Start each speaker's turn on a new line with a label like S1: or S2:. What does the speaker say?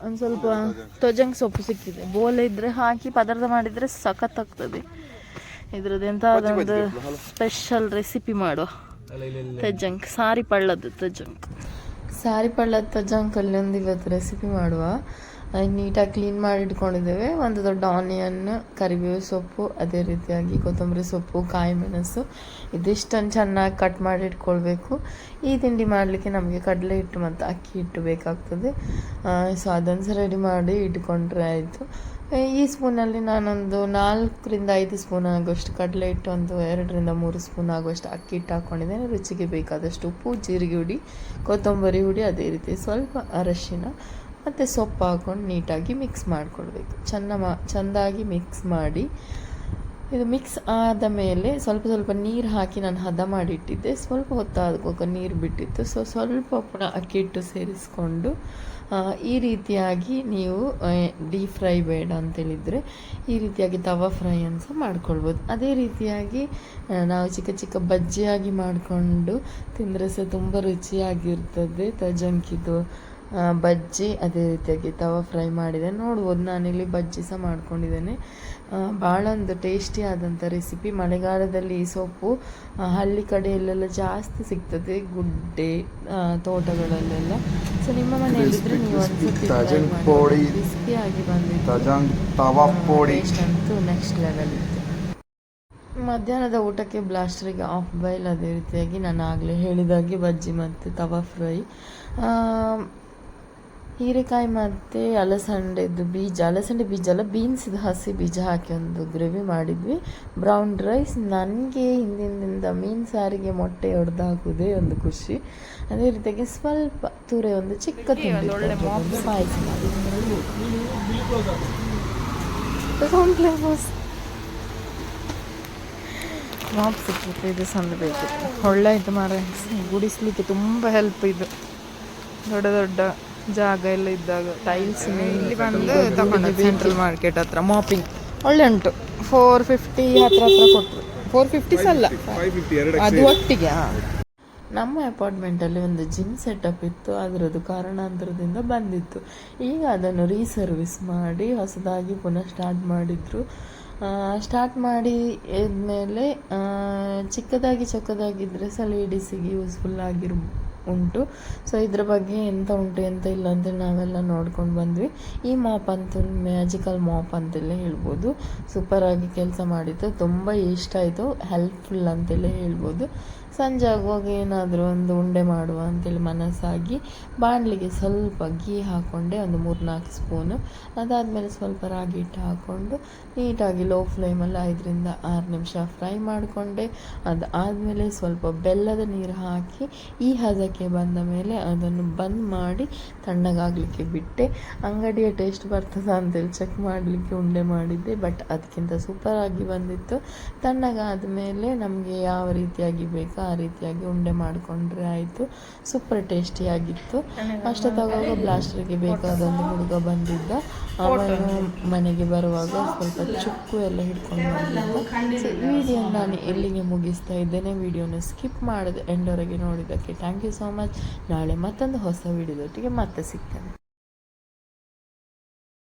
S1: ಒಂದು ಸ್ವಲ್ಪ ತೊಜಂಗ್ ಸೊಪ್ಪು ಸಿಕ್ಕಿದೆ. ಬೋಲೆ ಇದ್ದರೆ ಹಾಕಿ ಪದಾರ್ಥ ಮಾಡಿದರೆ ಸಖತ್ತಾಗ್ತದೆ. ಇದ್ರದ್ದು ಎಂಥದೊಂದು ಸ್ಪೆಷಲ್ ರೆಸಿಪಿ ಮಾಡುವ. ತಜ್ಜಂಕ್ ಸಾರಿ ಪಳ್ಳದ್ದು ತಜ್ಜಂಕ್, ಸಾರಿ ಪಳ್ಳದ ತಜ್ಜಂಕಲ್ಲಿ ಒಂದು ಇವತ್ತು ರೆಸಿಪಿ ಮಾಡುವ. ನೀಟಾಗಿ ಕ್ಲೀನ್ ಮಾಡಿ ಇಟ್ಕೊಂಡಿದ್ದೇವೆ. ಒಂದು ದೊಡ್ಡ ಆನಿಯನ್, ಕರಿಬೇವು ಸೊಪ್ಪು, ಅದೇ ರೀತಿಯಾಗಿ ಕೊತ್ತಂಬರಿ ಸೊಪ್ಪು, ಕಾಯಿ ಮೆಣಸು ಇದಿಷ್ಟನ್ನು ಚೆನ್ನಾಗಿ ಕಟ್ ಮಾಡಿ ಇಟ್ಕೊಳ್ಬೇಕು. ಈ ತಿಂಡಿ ಮಾಡಲಿಕ್ಕೆ ನಮಗೆ ಕಡಲೆ ಹಿಟ್ಟು ಮತ್ತು ಅಕ್ಕಿ ಹಿಟ್ಟು ಬೇಕಾಗ್ತದೆ. ಸೊ ಅದನ್ನು ರೆಡಿ ಮಾಡಿ ಇಟ್ಕೊಂಡ್ರೆ ಆಯಿತು. ಈ ಸ್ಪೂನಲ್ಲಿ ನಾನೊಂದು 4ರಿಂದ 5 ಸ್ಪೂನ್ ಆಗುವಷ್ಟು ಕಡಲೆ ಹಿಟ್ಟು, ಒಂದು 2ರಿಂದ 3 ಸ್ಪೂನ್ ಆಗುವಷ್ಟು ಅಕ್ಕಿ ಹಿಟ್ಟು ಹಾಕ್ಕೊಂಡಿದ್ದೇನೆ. ರುಚಿಗೆ ಬೇಕಾದಷ್ಟು ಉಪ್ಪು, ಜೀರಿಗೆ ಹುಡಿ, ಕೊತ್ತಂಬರಿ ಹುಡಿ, ಅದೇ ರೀತಿ ಸ್ವಲ್ಪ ಅರಶಿನ ಮತ್ತು ಸೊಪ್ಪು ಹಾಕ್ಕೊಂಡು ನೀಟಾಗಿ ಮಿಕ್ಸ್ ಮಾಡಿಕೊಳ್ಬೇಕು. ಚೆಂದಾಗಿ ಮಿಕ್ಸ್ ಮಾಡಿ, ಇದು ಮಿಕ್ಸ್ ಆದ ಮೇಲೆ ಸ್ವಲ್ಪ ನೀರು ಹಾಕಿ ನಾನು ಹದ ಮಾಡಿಟ್ಟಿದ್ದೆ. ಸ್ವಲ್ಪ ಹೊತ್ತಾಗುವಾಗ ನೀರು ಬಿಟ್ಟಿತ್ತು. ಸೊ ಸ್ವಲ್ಪ ಪುನಃ ಅಕ್ಕಿ ಹಿಟ್ಟು ಸೇರಿಸ್ಕೊಂಡು ಈ ರೀತಿಯಾಗಿ ನೀವು ಡೀಪ್ ಫ್ರೈ ಬೇಡ ಅಂತೇಳಿದರೆ ಈ ರೀತಿಯಾಗಿ ತವಾ ಫ್ರೈ ಅಂತ ಮಾಡ್ಕೊಳ್ಬೋದು. ಅದೇ ರೀತಿಯಾಗಿ ನಾವು ಚಿಕ್ಕ ಚಿಕ್ಕ ಬಜ್ಜಿಯಾಗಿ ಮಾಡಿಕೊಂಡು ತಿಂದರೆ ಸಹ ತುಂಬ ರುಚಿಯಾಗಿರ್ತದೆ ತಜಂಕಿದು ಬಜ್ಜಿ. ಅದೇ ರೀತಿಯಾಗಿ ತವಾ ಫ್ರೈ ಮಾಡಿದೆ ನೋಡ್ಬೋದು. ನಾನಿಲ್ಲಿ ಬಜ್ಜಿ ಸಹ ಮಾಡ್ಕೊಂಡಿದ್ದೇನೆ. ಭಾಳ ಒಂದು ಟೇಸ್ಟಿ ಆದಂಥ ರೆಸಿಪಿ. ಮಳೆಗಾಲದಲ್ಲಿ ಈ ಸೊಪ್ಪು ಹಳ್ಳಿ ಕಡೆಯಲ್ಲೆಲ್ಲ ಜಾಸ್ತಿ ಸಿಗ್ತದೆ, ಗುಡ್ಡೆ ತೋಟಗಳಲ್ಲೆಲ್ಲ. ಸೊ ನಿಮ್ಮ ಮನೆಯಲ್ಲಿದ್ದರೆ ನೀವು ಒಂದ್ಸತಿ ಕ್ರಿಸ್ಪಿಯಾಗಿ ಬಂದಿದ್ದು ಟೇಸ್ಟ್ ಅಂತೂ ನೆಕ್ಸ್ಟ್ ಲೆವೆಲ್ ಇತ್ತು. ಮಧ್ಯಾಹ್ನದ ಊಟಕ್ಕೆ ಬ್ಲಾಸ್ಟರಿಗೆ ಆಫ್ ಬಾಯ್ಲ್, ಅದೇ ರೀತಿಯಾಗಿ ನಾನು ಆಗಲೇ ಹೇಳಿದಾಗೆ ಬಜ್ಜಿ ಮತ್ತು ತವಾ ಫ್ರೈ, ಹೀರೆಕಾಯಿ ಮತ್ತು ಅಲಸಂಡೆ ಬೀಜ ಅಲ್ಲ, ಬೀನ್ಸಿದ ಹಸಿ ಬೀಜ ಹಾಕಿ ಒಂದು ಗ್ರೇವಿ ಮಾಡಿದ್ವಿ. Brown rice. ನನಗೆ ಹಿಂದಿನಿಂದ ಮೀನು ಸಾರಿಗೆ ಮೊಟ್ಟೆ ಹೊಡೆದು ಹಾಕೋದೇ ಒಂದು ಖುಷಿ. ಅದೇ ರೀತಿಯಾಗಿ ಸ್ವಲ್ಪ ತುರೆ, ಒಂದು ಚಿಕ್ಕ ತುಂಡು ಪಾಯಸ ಮಾಡಿದ್ವಿ. ಮಾಪ್ ಸಿಕ್ಕಿತ್ತು, ಇದು ಸಣ್ಣ ಬೇಕಿತ್ತು. ಒಳ್ಳೆ ಇದು ಮಾರ ಗುಡಿಸ್ಲಿಕ್ಕೆ ತುಂಬ ಹೆಲ್ಪ್. ಇದು ದೊಡ್ಡ ದೊಡ್ಡ ಜಾಗ ಎಲ್ಲ ಇದ್ದಾಗ ಟೈಲ್ಸ್ ಇಲ್ಲಿ ಬಂದು ತಗೊಂಡು ಸೆಂಟ್ರಲ್ ಮಾರ್ಕೆಟ್ ಹತ್ರ ಮಾಪಿಂಗ್ ಒಳ್ಳೆ ಉಂಟು. 450 ಹತ್ರ ಕೊಟ್ಟರು. 450 ಅಲ್ಲ, ಅದು ಒಟ್ಟಿಗೆ. ನಮ್ಮ ಅಪಾರ್ಟ್ಮೆಂಟಲ್ಲಿ ಒಂದು ಜಿಮ್ ಸೆಟಪ್ ಇತ್ತು, ಅದರದ್ದು ಕಾರಣಾಂತರದಿಂದ ಬಂದಿತ್ತು. ಈಗ ಅದನ್ನು ರೀಸರ್ವಿಸ್ ಮಾಡಿ ಹೊಸದಾಗಿ ಪುನಃ ಸ್ಟಾರ್ಟ್ ಮಾಡಿದರು. ಸ್ಟಾರ್ಟ್ ಮಾಡಿ ಆದಮೇಲೆ ಚಿಕ್ಕದಾಗಿದ್ದರೆ ಸಹ ಲೇಡೀಸಿಗೆ ಯೂಸ್ಫುಲ್ ಉಂಟು. ಸೊ ಇದ್ರ ಬಗ್ಗೆ ಎಂತ ಉಂಟು ಎಂತ ಇಲ್ಲ ಅಂತೇಳಿ ನಾವೆಲ್ಲ ನೋಡ್ಕೊಂಡು ಬಂದ್ವಿ. ಈ ಮಾಪ್ ಅಂತೂ ಮ್ಯಾಜಿಕಲ್ ಮಾಪ್ ಅಂತೆಲ್ಲ ಹೇಳ್ಬೋದು. ಸೂಪರಾಗಿ ಕೆಲಸ ಮಾಡಿತ್ತು, ತುಂಬ ಇಷ್ಟ ಆಯಿತು, ಹೆಲ್ಪ್ಫುಲ್ ಅಂತೇಳಿ ಹೇಳ್ಬೋದು. ಸಂಜೆ ಆಗುವಾಗ ಏನಾದರೂ ಒಂದು ಉಂಡೆ ಮಾಡುವ ಅಂತೇಳಿ ಮನಸ್ಸಾಗಿ ಬಾಣಲಿಗೆ ಸ್ವಲ್ಪ ಗೀ ಹಾಕ್ಕೊಂಡೆ, ಒಂದು 3-4 ಸ್ಪೂನು. ಅದಾದಮೇಲೆ ಸ್ವಲ್ಪ ರಾಗಿ ಹಿಟ್ಟು ಹಾಕ್ಕೊಂಡು ನೀಟಾಗಿ ಲೋ ಫ್ಲೇಮಲ್ಲಿ 5ರಿಂದ 6 ನಿಮಿಷ ಫ್ರೈ ಮಾಡಿಕೊಂಡೆ. ಅದಾದಮೇಲೆ ಸ್ವಲ್ಪ ಬೆಲ್ಲದ ನೀರು ಹಾಕಿ ಈ ಹದಕ್ಕೆ ಬಂದ ಮೇಲೆ ಅದನ್ನು ಬಂದ್ ಮಾಡಿ ತಣ್ಣಗಾಗಲಿಕ್ಕೆ ಬಿಟ್ಟೆ. ಅಂಗಡಿಯ ಟೇಸ್ಟ್ ಬರ್ತದ ಅಂತೇಳಿ ಚೆಕ್ ಮಾಡಲಿಕ್ಕೆ ಉಂಡೆ ಮಾಡಿದ್ದೆ, ಬಟ್ ಅದಕ್ಕಿಂತ ಸೂಪರಾಗಿ ಬಂದಿತ್ತು. ತಣ್ಣಗಾದ ಮೇಲೆ ನಮಗೆ ಯಾವ ರೀತಿಯಾಗಿ ಬೇಕೋ ಆ ರೀತಿಯಾಗಿ ಉಂಡೆ ಮಾಡಿಕೊಂಡ್ರೆ ಆಯಿತು. ಸೂಪರ್ ಟೇಸ್ಟಿಯಾಗಿತ್ತು. ಅಷ್ಟೊತ್ತಾಗುವಾಗ ಬ್ಲಾಸ್ಟರ್ಗೆ ಬೇಕಾದೊಂದು ಹುಡುಗ ಬಂದಿದ್ದ. ಅವನು ಮನೆಗೆ ಬರುವಾಗ ಸ್ವಲ್ಪ ಚುಕ್ಕು ಎಲ್ಲ ಹಿಡ್ಕೊಂಡು ಬಂದಿದ್ದ. ಸೊ ಈ ವಿಡಿಯೋ ನಾನು ಎಲ್ಲಿಗೆ ಮುಗಿಸ್ತಾ ಇದ್ದೇನೆ. ವಿಡಿಯೋನ ಸ್ಕಿಪ್ ಮಾಡದೆ ಎಂಡವರೆಗೆ ನೋಡಿದ್ದಕ್ಕೆ ಥ್ಯಾಂಕ್ ಯು ಸೋ ಮಚ್. ನಾಳೆ ಮತ್ತೊಂದು ಹೊಸ ವಿಡಿಯೋದೊಟ್ಟಿಗೆ ಮತ್ತೆ ಸಿಗ್ತೇನೆ.